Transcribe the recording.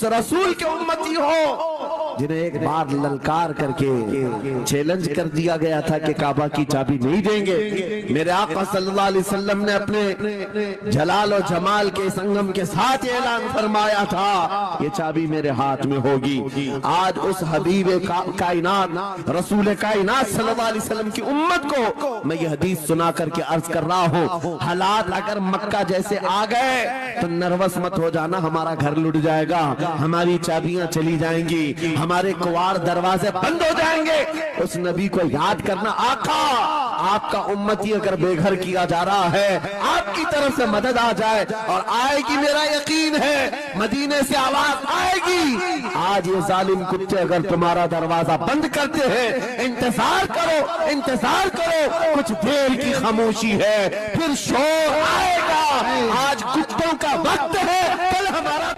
रसूल के उम्मती हो जिन्हें एक बार ललकार करके चैलेंज कर दिया गया था कि काबा की चाबी नहीं देंगे। मेरे आका सल्लल्लाहु अलैहि वसल्लम ने अपने जलाल और जमाल के संगम के साथ ऐलान फरमाया था ये चाबी मेरे हाथ में होगी। आज उस हबीब कायनात रसूल कायनात सल्लल्लाहु अलैहि वसल्लम की उम्मत को मैं ये हदीस सुना करके अर्ज कर रहा हूँ, हालात अगर मक्का जैसे आ गए तो नर्वस मत हो जाना, हमारा घर लुट जाएगा, हमारी चाबियां चली जाएंगी, हमारे कुवार दरवाजे बंद हो जाएंगे। उस नबी को याद करना, आका आपका उम्मती अगर बेघर किया जा रहा है, आपकी तरफ से मदद आ जाए और आएगी, मेरा यकीन है मदीने से आवाज आएगी। आज ये जालिम कुत्ते अगर तुम्हारा दरवाजा बंद करते हैं, इंतजार करो, इंतजार करो, कुछ देर की खामोशी है, फिर शोर आएगा। आज कुत्तों का वक्त है, कल हमारा